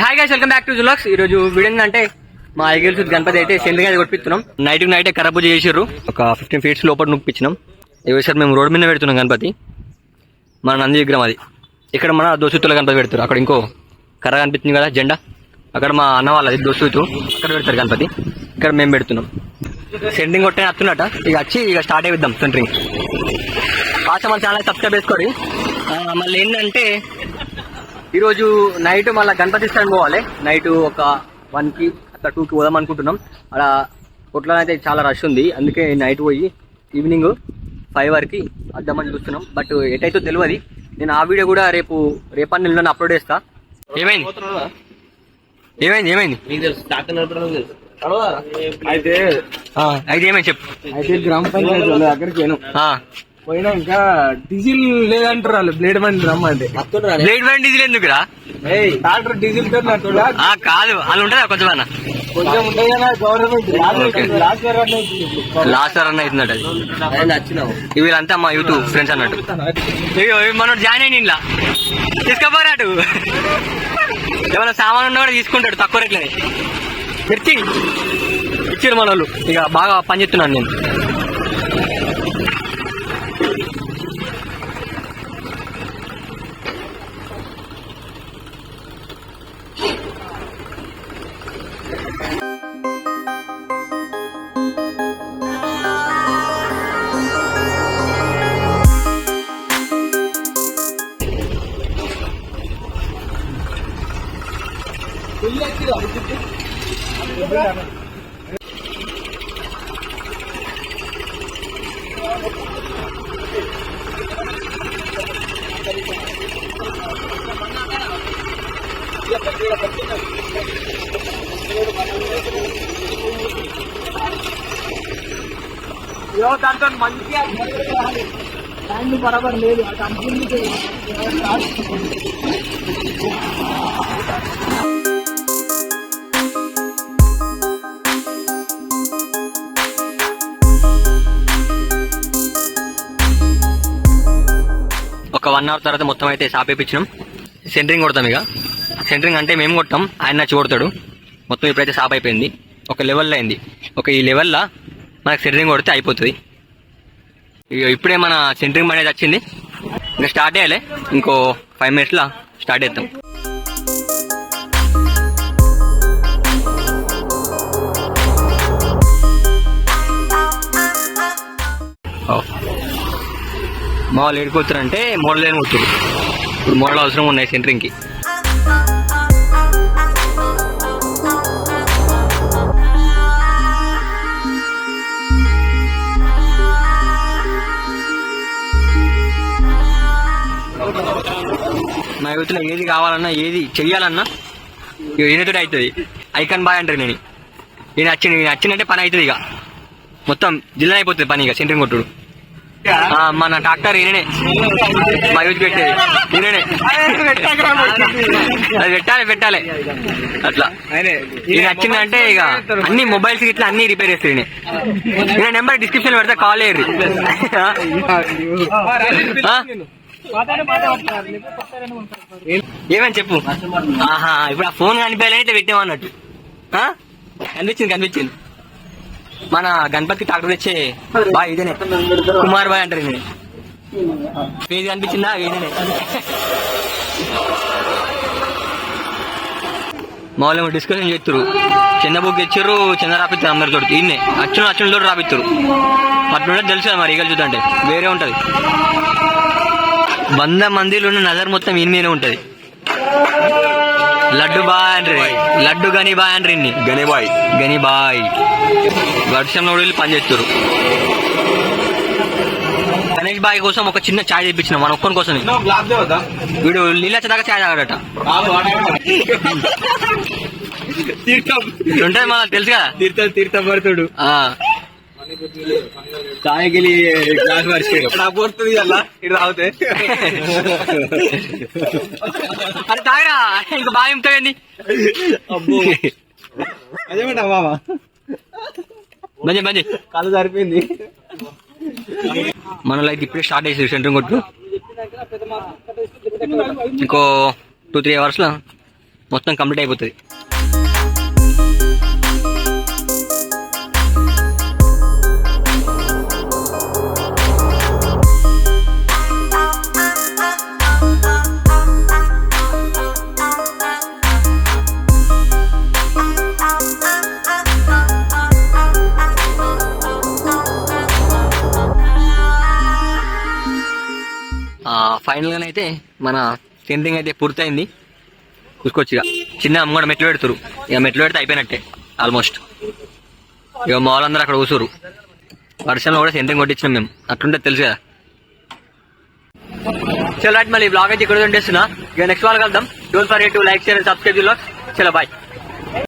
Hi guys, welcome back to జులాక్స్. ఈ రోజు వీడియో ఏంటంటే మా ఐగేల్ గణపతి అయితే సెంట్రింగ్ అయితే కొట్టిస్తున్నాం. నైట్ కర్రపూజ చేసిర్రు. ఒక 15 feet లోపల నొప్పించినాం. ఈసారి మేము రోడ్ మీద పెడుతున్నాం గణపతి. మన నంది విగ్రహం అది. ఇక్కడ మన దోసుతుల గణపతి పెడతారు. అక్కడ ఇంకో కర్ర కనిపిస్తుంది కదా జెండా, అక్కడ మా అన్న వాళ్ళది దోసుతూ అక్కడ పెడతారు గణపతి. ఇక్కడ మేము పెడుతున్నాం. సెంట్రింగ్ కొట్టే వస్తున్నట. ఇక స్టార్ట్ అయిద్దాం సెంట్రింగ్. కాస్త మన ఛానల్ సబ్స్క్రైబ్ చేసుకోండి. మళ్ళీ ఏంటంటే ఈరోజు నైట్ మళ్ళీ గణపతి స్థానం పోవాలి. నైట్ ఒక 1కి అట్లా 2కి పోదాం అనుకుంటున్నాం. అలా కొట్లో అయితే చాలా రష్ ఉంది. అందుకే నైట్ పోయి ఈవినింగ్ 5 వరకు వద్దామని చూస్తున్నాం. బట్ ఎటైతే తెలియదు. నేను ఆ వీడియో కూడా రేపటి నెలలో అప్లోడ్ చేస్తా. ఏమైంది అయితే ఏమైంది చెప్పు. అయితే గ్రామ పంచాయతీ వాళ్ళ దగ్గరికి పోయినా ఇంకా డీజిల్ లేదంటారు వాళ్ళు. బ్లేడ్ బండి రమ్మంటే బ్లేడ్ బండి డీజిల్ ఎందుకురా? డాక్టర్ డీజిల్ తో కాదు, వాళ్ళు ఉంటుందా కొంచెం అన్న? కొంచెం ఉంటాయి కదా గవర్నమెంట్ లాస్ట్ రన్ అవుతుందట అది. వీళ్ళంతా మా యూట్యూబ్ ఫ్రెండ్స్ అన్నట్టు. మనం జాయిన్ అయ్యి ఇంట్లో తీసుకపోరాడు. ఏమైనా సామాన్ ఉన్నా కూడా తీసుకుంటాడు తక్కువ రేట్లని. మిర్చి ఇచ్చారు మన వాళ్ళు. ఇక బాగా పనిచేస్తున్నాను నేను. దాంతో మంచిగా బరాబర్ లేదు. ఒక 1 hour తర్వాత మొత్తం అయితే సాపేపించినాం. సెంటరింగ్ కొడతాం. ఇక సెంటరింగ్ అంటే మేము కొట్టాం, ఆయన నచ్చి కొడతాడు. మొత్తం ఇప్పుడైతే సాప్ అయిపోయింది. ఒక లెవెల్లో అయింది. ఈ లెవెల్లో మనకు సెంటరింగ్ కొడితే అయిపోతుంది. ఇక ఇప్పుడే మన సెంటరింగ్ అనేది వచ్చింది. ఇంకా స్టార్ట్ చేయాలి. ఇంకో 5 minutes స్టార్ట్ చేద్దాం. మా వాళ్ళు ఏడుకొచ్చారంటే మోడల్ లేని కొడుతురు. ఇప్పుడు మోడల్ అవసరం ఉన్నాయి సెంటరింగ్కి. మా యువతలో ఏది కావాలన్నా ఏది చెయ్యాలన్నా ఈయనతోటి అవుతుంది. ఐకాన్ బాయ్ అంటారు. ఈయన వచ్చిందంటే పని అవుతుంది. ఇక మొత్తం జిల్లా అయిపోతుంది పని. ఇక సెంటరింగ్ కొట్టుడు మన డాక్టర్ ఈయననే. మా యూత్ పెట్టేది ఈయననే. అది పెట్టాలి అట్లా. ఈయన వచ్చిందంటే ఇక అన్ని మొబైల్స్ ఇట్లా అన్ని రిపేర్ చేస్తాడు. ఈయన నెంబర్ డిస్క్రిప్షన్ పెడితే కాల్ చేయరు. ఏమని చెప్పు. ఇప్పుడు ఆ ఫోన్ కనిపించాలని పెట్టామన్నట్టు. కనిపించింది. మన గణపతి డాక్టర్ తెచ్చే బాయ్ ఇదేనే, కుమార్ బాయ్ అంటారు. పేజ్ కనిపించిందా? ఇదేనే. మామూలు డిస్కషన్ చేస్తారు. చిన్న బుక్ తెచ్చారు, చిన్న రాపిస్తారు అందరితో. ఈయనే అచ్చున రాపిస్తారు. అట్లుంటే తెలుసు కదా మరి. ఈగలు చూద్దంటే వేరే ఉంటది. 100 మందిలో ఉన్న నజర్ మొత్తం ఈయన మీదే ఉంటది. లడ్డు బాయ్ అండ్రి, లడ్డు గని బాయ్ అండ్రి. గని బాయ్ వర్షంలో వెళ్ళి పనిచేస్తారు. గణేష్ బాయ్ కోసం ఒక చిన్న ఛాయ్ తెప్పించిన మన ఒక్కని కోసం. వీడు నీళ్ళ వచ్చేదాకా ఛాయ్ తాగడట. ఉంటుంది మన తెలుసు కదా. తీర్థం పడుతుడు. తాగిలి గ్లాస్ మర్చిపోతుంది అలా ఇటు తాగితే. అరే తాగరా, ఇంకా బాగా ఇంతేంది. అదేమాట బాబా మంచి కళ్ళు సరిపోయింది. మనలో అయితే ఇప్పుడే స్టార్ట్ చేసి సెంటరింగ్ కొట్టు. ఇంకో 2-3 hours మొత్తం కంప్లీట్ అయిపోతుంది. ఫైనల్ గా అయితే మన సెంట్రింగ్ అయితే పూర్తయింది. చూసుకోవచ్చు ఇక చిన్న అమ్మ కూడా మెట్లు పెడుతురు. ఇక మెట్లు పెడితే అయిపోయినట్టే ఆల్మోస్ట్. ఇక మాలందరూ అక్కడ కూసురు. వర్షంలో కూడా సెంట్రింగ్ కొట్టించినాం మేము, అట్లుంటే తెలుసు కదా. చలో మళ్ళీ బ్లాగ్ అయితే ఇక్కడ చేస్తున్నా. ఇక నెక్స్ట్ వాళ్ళు కలుద్దాం. Don't forget to like, share, subscribe. చలో బాయ్.